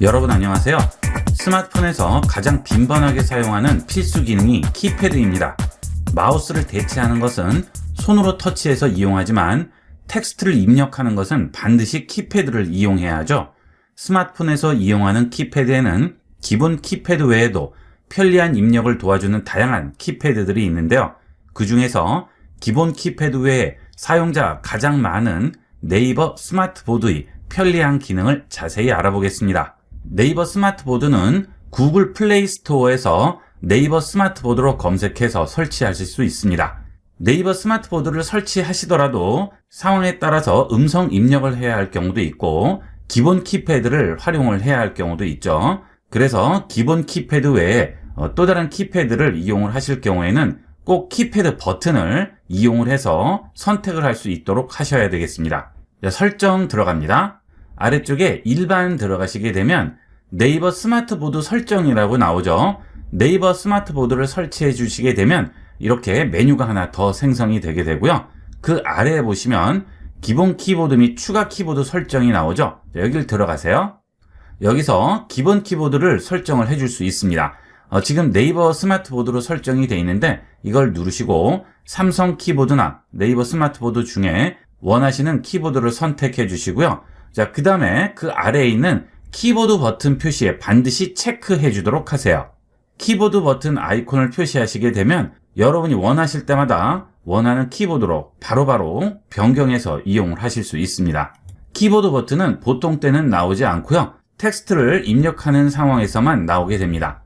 여러분 안녕하세요. 스마트폰에서 가장 빈번하게 사용하는 필수 기능이 키패드입니다. 마우스를 대체하는 것은 손으로 터치해서 이용하지만 텍스트를 입력하는 것은 반드시 키패드를 이용해야 하죠. 스마트폰에서 이용하는 키패드에는 기본 키패드 외에도 편리한 입력을 도와주는 다양한 키패드들이 있는데요. 그 중에서 기본 키패드 외에 사용자가 가장 많은 네이버 스마트보드의 편리한 기능을 자세히 알아보겠습니다. 네이버 스마트보드는 구글 플레이 스토어에서 네이버 스마트보드로 검색해서 설치하실 수 있습니다. 네이버 스마트보드를 설치하시더라도 상황에 따라서 음성 입력을 해야 할 경우도 있고 기본 키패드를 활용을 해야 할 경우도 있죠. 그래서 기본 키패드 외에 또 다른 키패드를 이용을 하실 경우에는 꼭 키패드 버튼을 이용을 해서 선택을 할 수 있도록 하셔야 되겠습니다. 자, 설정 들어갑니다. 아래쪽에 일반 들어가시게 되면 네이버 스마트보드 설정이라고 나오죠. 네이버 스마트보드를 설치해 주시게 되면 이렇게 메뉴가 하나 더 생성이 되게 되고요. 그 아래에 보시면 기본 키보드 및 추가 키보드 설정이 나오죠. 자, 여기를 들어가세요. 여기서 기본 키보드를 설정을 해줄 수 있습니다. 지금 네이버 스마트보드로 설정이 되어 있는데 이걸 누르시고 삼성 키보드나 네이버 스마트보드 중에 원하시는 키보드를 선택해 주시고요. 자, 그 다음에 그 아래에 있는 키보드 버튼 표시에 반드시 체크해 주도록 하세요. 키보드 버튼 아이콘을 표시하시게 되면 여러분이 원하실 때마다 원하는 키보드로 바로바로 변경해서 이용을 하실 수 있습니다. 키보드 버튼은 보통 때는 나오지 않고요. 텍스트를 입력하는 상황에서만 나오게 됩니다.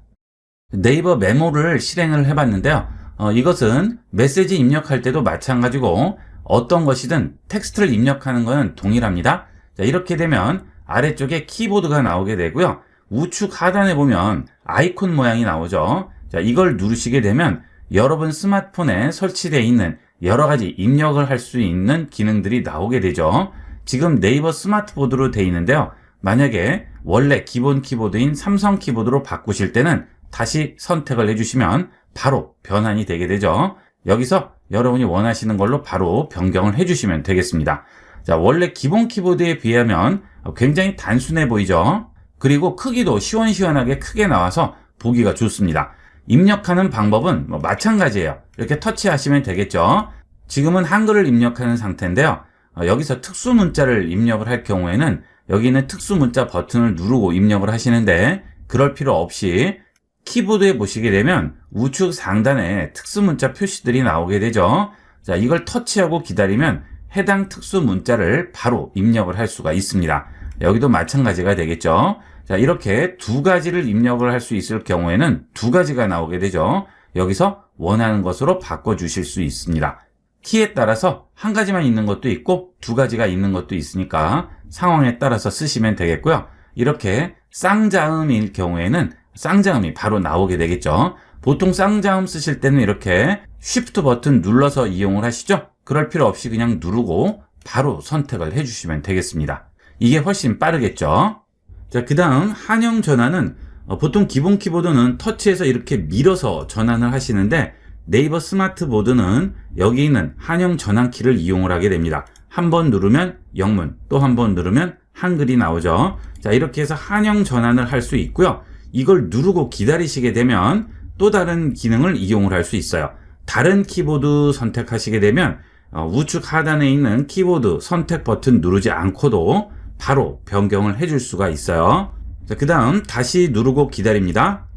네이버 메모를 실행을 해봤는데요. 이것은 메시지 입력할 때도 마찬가지고 어떤 것이든 텍스트를 입력하는 것은 동일합니다. 자, 이렇게 되면 아래쪽에 키보드가 나오게 되고요. 우측 하단에 보면 아이콘 모양이 나오죠. 자, 이걸 누르시게 되면 여러분 스마트폰에 설치되어 있는 여러 가지 입력을 할 수 있는 기능들이 나오게 되죠. 지금 네이버 스마트보드로 되어 있는데요. 만약에 원래 기본 키보드인 삼성 키보드로 바꾸실 때는 다시 선택을 해주시면 바로 변환이 되게 되죠. 여기서 여러분이 원하시는 걸로 바로 변경을 해주시면 되겠습니다. 자, 원래 기본 키보드에 비하면 굉장히 단순해 보이죠? 그리고 크기도 시원시원하게 크게 나와서 보기가 좋습니다. 입력하는 방법은 마찬가지예요. 이렇게 터치하시면 되겠죠? 지금은 한글을 입력하는 상태인데요. 여기서 특수 문자를 입력을 할 경우에는 여기 있는 특수 문자 버튼을 누르고 입력을 하시는데 그럴 필요 없이 키보드에 보시게 되면 우측 상단에 특수 문자 표시들이 나오게 되죠. 자, 이걸 터치하고 기다리면 해당 특수 문자를 바로 입력을 할 수가 있습니다. 여기도 마찬가지가 되겠죠. 자, 이렇게 두 가지를 입력을 할 수 있을 경우에는 두 가지가 나오게 되죠. 여기서 원하는 것으로 바꿔주실 수 있습니다. 키에 따라서 한 가지만 있는 것도 있고 두 가지가 있는 것도 있으니까 상황에 따라서 쓰시면 되겠고요. 이렇게 쌍자음일 경우에는 쌍자음이 바로 나오게 되겠죠. 보통 쌍자음 쓰실 때는 이렇게 Shift 버튼 눌러서 이용을 하시죠. 그럴 필요 없이 그냥 누르고 바로 선택을 해주시면 되겠습니다. 이게 훨씬 빠르겠죠. 자, 그 다음 한영 전환은 보통 기본 키보드는 터치해서 이렇게 밀어서 전환을 하시는데 네이버 스마트보드는 여기 있는 한영 전환키를 이용을 하게 됩니다. 한 번 누르면 영문, 또 한 번 누르면 한글이 나오죠. 자, 이렇게 해서 한영 전환을 할 수 있고요. 이걸 누르고 기다리시게 되면 또 다른 기능을 이용을 할 수 있어요. 다른 키보드 선택하시게 되면 우측 하단에 있는 키보드 선택 버튼 누르지 않고도 바로 변경을 해줄 수가 있어요. 자, 그 다음 다시 누르고 기다립니다.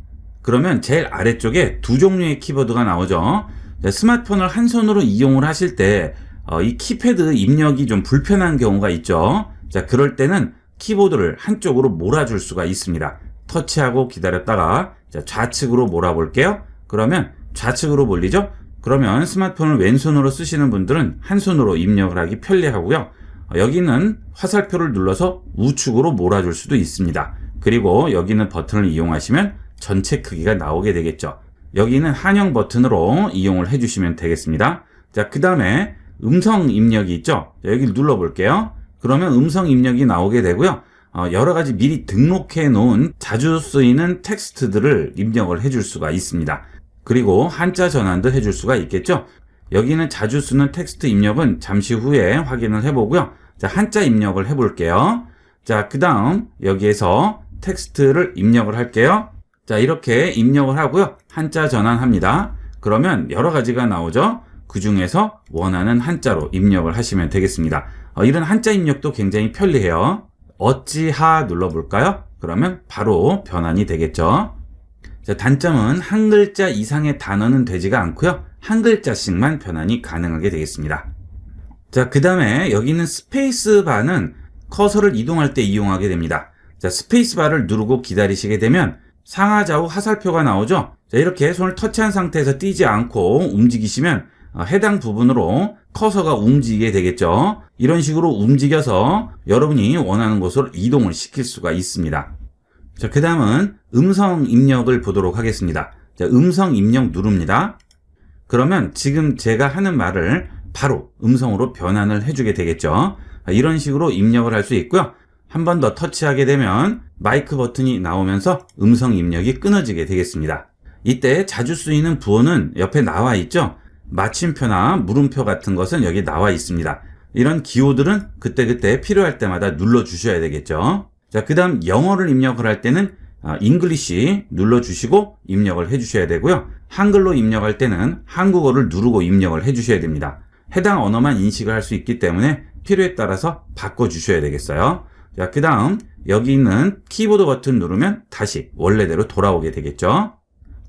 그러면 제일 아래쪽에 두 종류의 키보드가 나오죠. 자, 스마트폰을 한 손으로 이용을 하실 때 이 키패드 입력이 좀 불편한 경우가 있죠. 자, 그럴 때는 키보드를 한쪽으로 몰아줄 수가 있습니다. 터치하고 기다렸다가 자, 좌측으로 몰아볼게요. 그러면 좌측으로 몰리죠? 그러면 스마트폰을 왼손으로 쓰시는 분들은 한 손으로 입력을 하기 편리하고요. 여기는 화살표를 눌러서 우측으로 몰아줄 수도 있습니다. 그리고 여기 있는 버튼을 이용하시면 전체 크기가 나오게 되겠죠. 여기는 한영 버튼으로 이용을 해주시면 되겠습니다. 자, 그 다음에 음성 입력이 있죠. 자, 여기를 눌러볼게요. 그러면 음성 입력이 나오게 되고요. 여러 가지 미리 등록해 놓은 자주 쓰이는 텍스트들을 입력을 해줄 수가 있습니다. 그리고 한자 전환도 해줄 수가 있겠죠. 여기는 자주 쓰는 텍스트 입력은 잠시 후에 확인을 해보고요. 자, 한자 입력을 해볼게요. 자, 그 다음 여기에서 텍스트를 입력을 할게요. 자, 이렇게 입력을 하고요. 한자 전환합니다. 그러면 여러 가지가 나오죠. 그 중에서 원하는 한자로 입력을 하시면 되겠습니다. 이런 한자 입력도 굉장히 편리해요. 어찌하 눌러볼까요? 그러면 바로 변환이 되겠죠. 자, 단점은 한 글자 이상의 단어는 되지가 않고요. 한 글자씩만 변환이 가능하게 되겠습니다. 자, 그 다음에 여기 있는 스페이스바는 커서를 이동할 때 이용하게 됩니다. 자, 스페이스바를 누르고 기다리시게 되면 상하좌우 화살표가 나오죠. 자, 이렇게 손을 터치한 상태에서 띄지 않고 움직이시면 해당 부분으로 커서가 움직이게 되겠죠. 이런 식으로 움직여서 여러분이 원하는 곳으로 이동을 시킬 수가 있습니다. 자, 그 다음은 음성 입력을 보도록 하겠습니다. 자, 음성 입력 누릅니다. 그러면 지금 제가 하는 말을 바로 음성으로 변환을 해주게 되겠죠. 이런 식으로 입력을 할 수 있고요. 한 번 더 터치하게 되면 마이크 버튼이 나오면서 음성 입력이 끊어지게 되겠습니다. 이때 자주 쓰이는 부호는 옆에 나와 있죠. 마침표나 물음표 같은 것은 여기 나와 있습니다. 이런 기호들은 그때그때 필요할 때마다 눌러주셔야 되겠죠. 자, 그 다음 영어를 입력을 할 때는 English 눌러주시고 입력을 해주셔야 되고요. 한글로 입력할 때는 한국어를 누르고 입력을 해주셔야 됩니다. 해당 언어만 인식을 할 수 있기 때문에 필요에 따라서 바꿔주셔야 되겠어요. 자, 그 다음 여기 있는 키보드 버튼 누르면 다시 원래대로 돌아오게 되겠죠.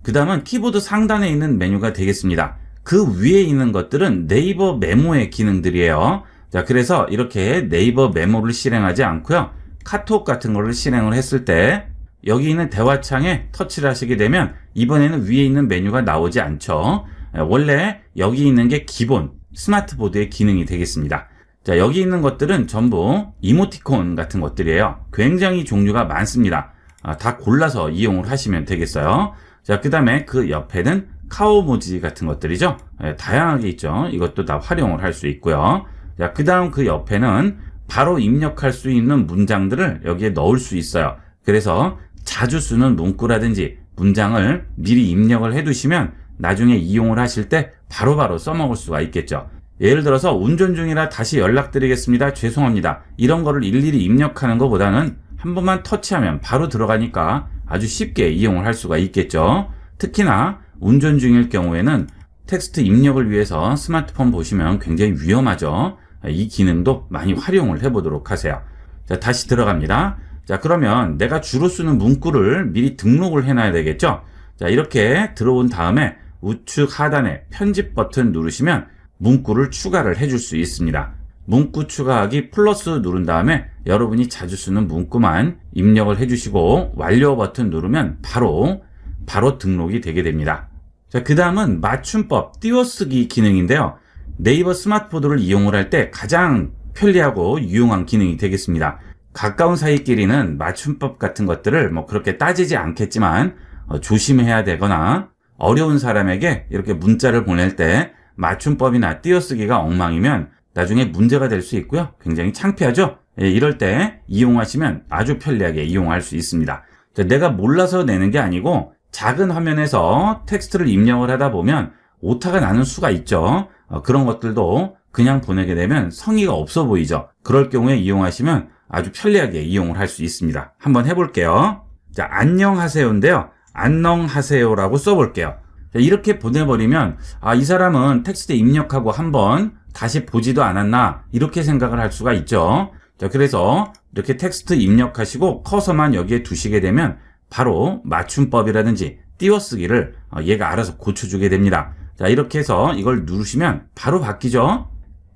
그 다음은 키보드 상단에 있는 메뉴가 되겠습니다. 그 위에 있는 것들은 네이버 메모의 기능들이에요. 자, 그래서 이렇게 네이버 메모를 실행하지 않고요. 카톡 같은 거를 실행을 했을 때 여기 있는 대화창에 터치를 하시게 되면 이번에는 위에 있는 메뉴가 나오지 않죠. 원래 여기 있는 게 기본 스마트보드의 기능이 되겠습니다. 자, 여기 있는 것들은 전부 이모티콘 같은 것들이에요. 굉장히 종류가 많습니다. 다 골라서 이용을 하시면 되겠어요. 자, 그 다음에 그 옆에는 카오모지 같은 것들이죠. 다양하게 있죠. 이것도 다 활용을 할 수 있고요. 자, 그 다음 그 옆에는 바로 입력할 수 있는 문장들을 여기에 넣을 수 있어요. 그래서 자주 쓰는 문구라든지 문장을 미리 입력을 해두시면 나중에 이용을 하실 때 바로바로 써먹을 수가 있겠죠. 예를 들어서 운전 중이라 다시 연락드리겠습니다. 죄송합니다. 이런 거를 일일이 입력하는 것보다는 한 번만 터치하면 바로 들어가니까 아주 쉽게 이용을 할 수가 있겠죠. 특히나 운전 중일 경우에는 텍스트 입력을 위해서 스마트폰 보시면 굉장히 위험하죠. 이 기능도 많이 활용을 해보도록 하세요. 자, 다시 들어갑니다. 자, 그러면 내가 주로 쓰는 문구를 미리 등록을 해놔야 되겠죠. 자, 이렇게 들어온 다음에 우측 하단에 편집 버튼 누르시면 문구를 추가를 해줄 수 있습니다. 문구 추가하기 플러스 누른 다음에 여러분이 자주 쓰는 문구만 입력을 해주시고 완료 버튼 누르면 바로 등록이 되게 됩니다. 자, 그 다음은 맞춤법 띄워쓰기 기능인데요. 네이버 스마트보드를 이용을 할 때 가장 편리하고 유용한 기능이 되겠습니다. 가까운 사이끼리는 맞춤법 같은 것들을 그렇게 따지지 않겠지만 조심해야 되거나 어려운 사람에게 이렇게 문자를 보낼 때 맞춤법이나 띄어쓰기가 엉망이면 나중에 문제가 될 수 있고요. 굉장히 창피하죠? 이럴 때 이용하시면 아주 편리하게 이용할 수 있습니다. 내가 몰라서 내는 게 아니고 작은 화면에서 텍스트를 입력을 하다 보면 오타가 나는 수가 있죠. 그런 것들도 그냥 보내게 되면 성의가 없어 보이죠. 그럴 경우에 이용하시면 아주 편리하게 이용을 할 수 있습니다. 한번 해볼게요. 자, 안녕하세요인데요. 안녕하세요라고 써볼게요. 자, 이렇게 보내버리면 이 사람은 텍스트 입력하고 한번 다시 보지도 않았나 이렇게 생각을 할 수가 있죠. 자, 그래서 이렇게 텍스트 입력하시고 커서만 여기에 두시게 되면 바로 맞춤법이라든지 띄워쓰기를 얘가 알아서 고쳐주게 됩니다. 자, 이렇게 해서 이걸 누르시면 바로 바뀌죠.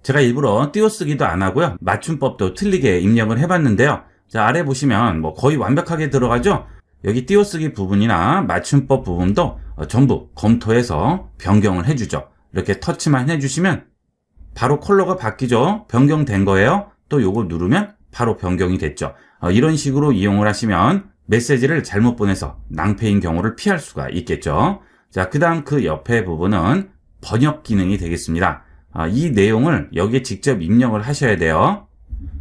제가 일부러 띄워쓰기도 안 하고요. 맞춤법도 틀리게 입력을 해봤는데요. 자, 아래 보시면 거의 완벽하게 들어가죠. 여기 띄워쓰기 부분이나 맞춤법 부분도 전부 검토해서 변경을 해주죠. 이렇게 터치만 해주시면 바로 컬러가 바뀌죠. 변경된 거예요. 또 요거 누르면 바로 변경이 됐죠. 이런 식으로 이용을 하시면 메시지를 잘못 보내서 낭패인 경우를 피할 수가 있겠죠. 자, 그 다음 그 옆에 부분은 번역 기능이 되겠습니다. 이 내용을 여기에 직접 입력을 하셔야 돼요.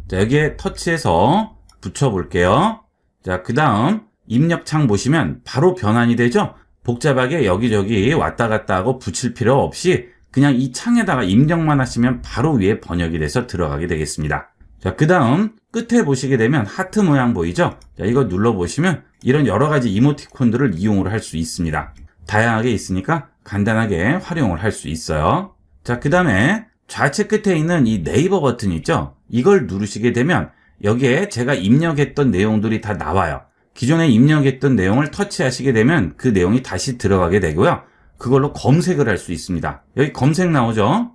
자, 여기에 터치해서 붙여볼게요. 자, 그 다음 입력창 보시면 바로 변환이 되죠. 복잡하게 여기저기 왔다 갔다 하고 붙일 필요 없이 그냥 이 창에다가 입력만 하시면 바로 위에 번역이 돼서 들어가게 되겠습니다. 자, 그 다음 끝에 보시게 되면 하트 모양 보이죠? 자, 이거 눌러보시면 이런 여러 가지 이모티콘들을 이용을 할 수 있습니다. 다양하게 있으니까 간단하게 활용을 할 수 있어요. 자, 그 다음에 좌측 끝에 있는 이 네이버 버튼 있죠? 이걸 누르시게 되면 여기에 제가 입력했던 내용들이 다 나와요. 기존에 입력했던 내용을 터치하시게 되면 그 내용이 다시 들어가게 되고요. 그걸로 검색을 할 수 있습니다. 여기 검색 나오죠?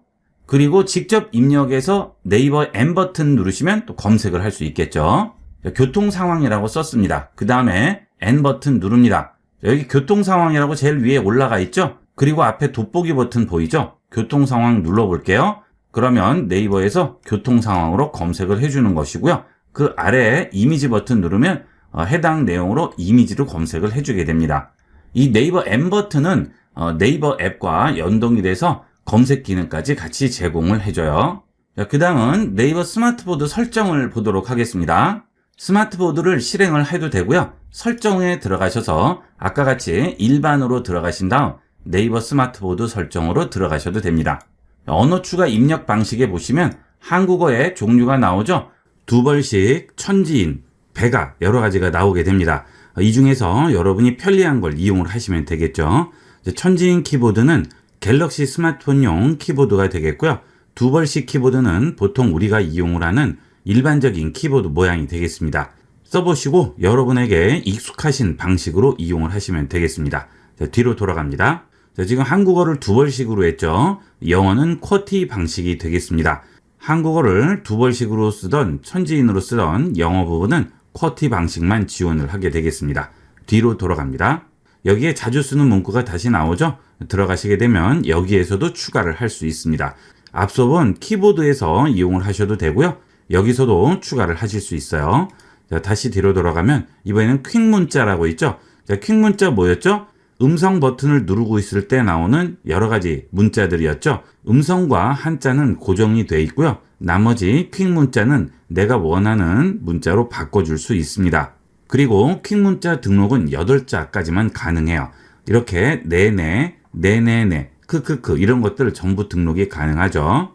그리고 직접 입력해서 네이버 M 버튼 누르시면 또 검색을 할 수 있겠죠. 교통 상황이라고 썼습니다. 그 다음에 N 버튼 누릅니다. 여기 교통 상황이라고 제일 위에 올라가 있죠? 그리고 앞에 돋보기 버튼 보이죠? 교통 상황 눌러볼게요. 그러면 네이버에서 교통 상황으로 검색을 해주는 것이고요. 그 아래에 이미지 버튼 누르면 해당 내용으로 이미지로 검색을 해주게 됩니다. 이 네이버 M 버튼은 네이버 앱과 연동이 돼서 검색 기능까지 같이 제공을 해줘요. 그 다음은 네이버 스마트보드 설정을 보도록 하겠습니다. 스마트보드를 실행을 해도 되고요. 설정에 들어가셔서 아까 같이 일반으로 들어가신 다음 네이버 스마트보드 설정으로 들어가셔도 됩니다. 언어 추가 입력 방식에 보시면 한국어의 종류가 나오죠. 두 벌씩, 천지인, 배가 여러 가지가 나오게 됩니다. 이 중에서 여러분이 편리한 걸 이용을 하시면 되겠죠. 천지인 키보드는 갤럭시 스마트폰용 키보드가 되겠고요. 두 벌씩 키보드는 보통 우리가 이용을 하는 일반적인 키보드 모양이 되겠습니다. 써보시고 여러분에게 익숙하신 방식으로 이용을 하시면 되겠습니다. 자, 뒤로 돌아갑니다. 자, 지금 한국어를 두 벌씩으로 했죠. 영어는 쿼티 방식이 되겠습니다. 한국어를 두 벌씩으로 쓰던 천지인으로 쓰던 영어 부분은 쿼티 방식만 지원을 하게 되겠습니다. 뒤로 돌아갑니다. 여기에 자주 쓰는 문구가 다시 나오죠. 들어가시게 되면 여기에서도 추가를 할 수 있습니다. 앞서 본 키보드에서 이용을 하셔도 되고요. 여기서도 추가를 하실 수 있어요. 자, 다시 뒤로 돌아가면 이번에는 퀵 문자라고 있죠. 자, 퀵 문자 뭐였죠? 음성 버튼을 누르고 있을 때 나오는 여러 가지 문자들이었죠. 음성과 한자는 고정이 되어 있고요. 나머지 퀵 문자는 내가 원하는 문자로 바꿔줄 수 있습니다. 그리고 퀵 문자 등록은 8자까지만 가능해요. 이렇게 네네, 네네네, 크크크 이런 것들 전부 등록이 가능하죠.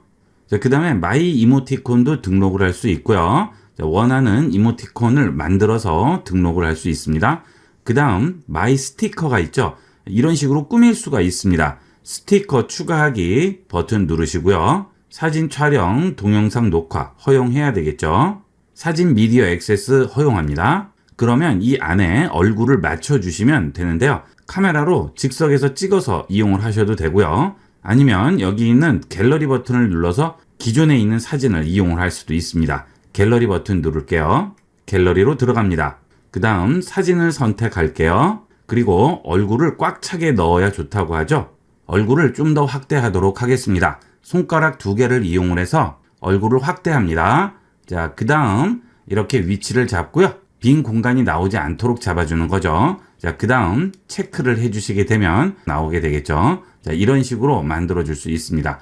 자, 그 다음에 마이 이모티콘도 등록을 할 수 있고요. 자, 원하는 이모티콘을 만들어서 등록을 할 수 있습니다. 그 다음 마이 스티커가 있죠. 이런 식으로 꾸밀 수가 있습니다. 스티커 추가하기 버튼 누르시고요. 사진 촬영, 동영상 녹화 허용해야 되겠죠. 사진 미디어 액세스 허용합니다. 그러면 이 안에 얼굴을 맞춰주시면 되는데요. 카메라로 즉석에서 찍어서 이용을 하셔도 되고요. 아니면 여기 있는 갤러리 버튼을 눌러서 기존에 있는 사진을 이용을 할 수도 있습니다. 갤러리 버튼 누를게요. 갤러리로 들어갑니다. 그 다음 사진을 선택할게요. 그리고 얼굴을 꽉 차게 넣어야 좋다고 하죠. 얼굴을 좀 더 확대하도록 하겠습니다. 손가락 2개를 이용을 해서 얼굴을 확대합니다. 자, 그 다음 이렇게 위치를 잡고요. 빈 공간이 나오지 않도록 잡아주는 거죠. 자, 그 다음 체크를 해주시게 되면 나오게 되겠죠. 자, 이런 식으로 만들어줄 수 있습니다.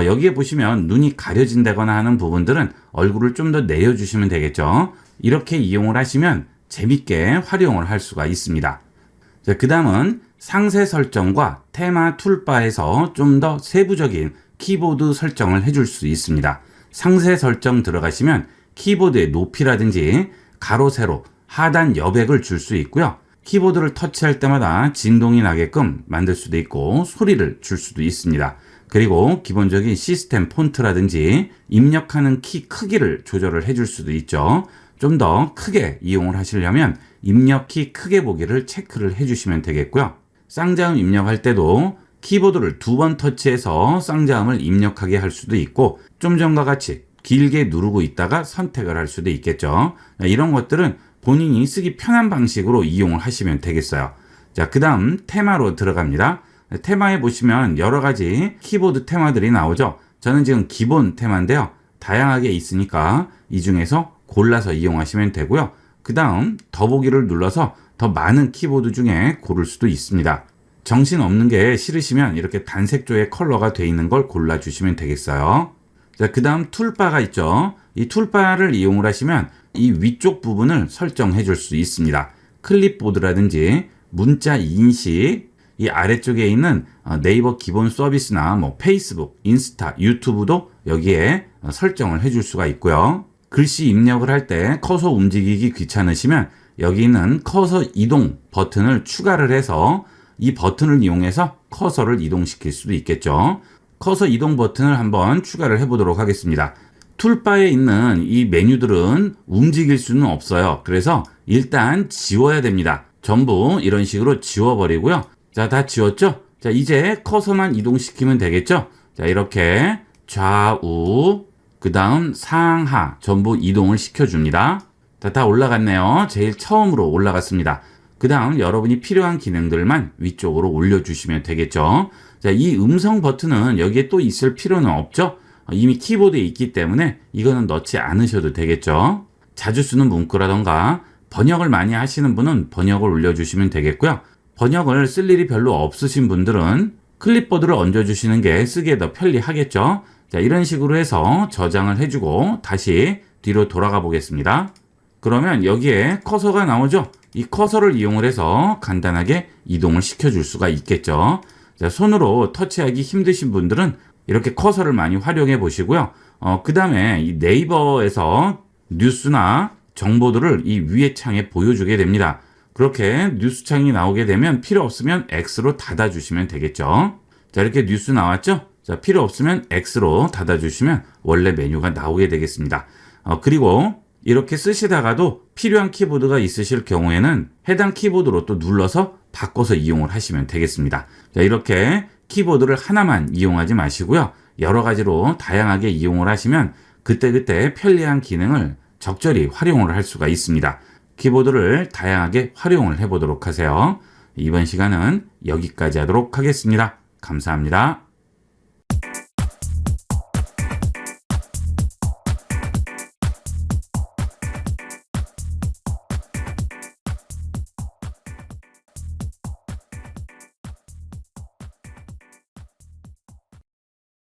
여기에 보시면 눈이 가려진다거나 하는 부분들은 얼굴을 좀 더 내려주시면 되겠죠. 이렇게 이용을 하시면 재밌게 활용을 할 수가 있습니다. 자, 그 다음은 상세 설정과 테마 툴바에서 좀 더 세부적인 키보드 설정을 해줄 수 있습니다. 상세 설정 들어가시면 키보드의 높이라든지 가로, 세로, 하단 여백을 줄 수 있고요. 키보드를 터치할 때마다 진동이 나게끔 만들 수도 있고 소리를 줄 수도 있습니다. 그리고 기본적인 시스템 폰트라든지 입력하는 키 크기를 조절을 해줄 수도 있죠. 좀 더 크게 이용을 하시려면 입력 키 크게 보기를 체크를 해주시면 되겠고요. 쌍자음 입력할 때도 키보드를 2번 터치해서 쌍자음을 입력하게 할 수도 있고 좀 전과 같이 길게 누르고 있다가 선택을 할 수도 있겠죠. 이런 것들은 본인이 쓰기 편한 방식으로 이용을 하시면 되겠어요. 자, 그 다음 테마로 들어갑니다. 테마에 보시면 여러 가지 키보드 테마들이 나오죠. 저는 지금 기본 테마인데요. 다양하게 있으니까 이 중에서 골라서 이용하시면 되고요. 그 다음 더보기를 눌러서 더 많은 키보드 중에 고를 수도 있습니다. 정신 없는 게 싫으시면 이렇게 단색조의 컬러가 되어 있는 걸 골라주시면 되겠어요. 자, 그 다음 툴바가 있죠. 이 툴바를 이용을 하시면 이 위쪽 부분을 설정해 줄 수 있습니다. 클립보드라든지 문자 인식, 이 아래쪽에 있는 네이버 기본 서비스나 페이스북, 인스타, 유튜브도 여기에 설정을 해줄 수가 있고요. 글씨 입력을 할 때 커서 움직이기 귀찮으시면 여기 있는 커서 이동 버튼을 추가를 해서 이 버튼을 이용해서 커서를 이동시킬 수도 있겠죠. 커서 이동 버튼을 한번 추가를 해보도록 하겠습니다. 툴바에 있는 이 메뉴들은 움직일 수는 없어요. 그래서 일단 지워야 됩니다. 전부 이런 식으로 지워버리고요. 자, 다 지웠죠? 자, 이제 커서만 이동시키면 되겠죠? 자, 이렇게 좌우, 그 다음 상하 전부 이동을 시켜줍니다. 자, 다 올라갔네요. 제일 처음으로 올라갔습니다. 그 다음 여러분이 필요한 기능들만 위쪽으로 올려주시면 되겠죠. 자, 이 음성 버튼은 여기에 또 있을 필요는 없죠. 이미 키보드에 있기 때문에 이거는 넣지 않으셔도 되겠죠. 자주 쓰는 문구라던가 번역을 많이 하시는 분은 번역을 올려주시면 되겠고요. 번역을 쓸 일이 별로 없으신 분들은 클립보드를 얹어주시는 게 쓰기에 더 편리하겠죠. 자, 이런 식으로 해서 저장을 해주고 다시 뒤로 돌아가 보겠습니다. 그러면 여기에 커서가 나오죠. 이 커서를 이용을 해서 간단하게 이동을 시켜줄 수가 있겠죠. 자, 손으로 터치하기 힘드신 분들은 이렇게 커서를 많이 활용해 보시고요. 그 다음에 이 네이버에서 뉴스나 정보들을 이 위에 창에 보여주게 됩니다. 그렇게 뉴스 창이 나오게 되면 필요 없으면 X로 닫아주시면 되겠죠. 자, 이렇게 뉴스 나왔죠? 자, 필요 없으면 X로 닫아주시면 원래 메뉴가 나오게 되겠습니다. 그리고 이렇게 쓰시다가도 필요한 키보드가 있으실 경우에는 해당 키보드로 또 눌러서 바꿔서 이용을 하시면 되겠습니다. 자, 이렇게 키보드를 하나만 이용하지 마시고요. 여러 가지로 다양하게 이용을 하시면 그때그때 편리한 기능을 적절히 활용을 할 수가 있습니다. 키보드를 다양하게 활용을 해보도록 하세요. 이번 시간은 여기까지 하도록 하겠습니다. 감사합니다.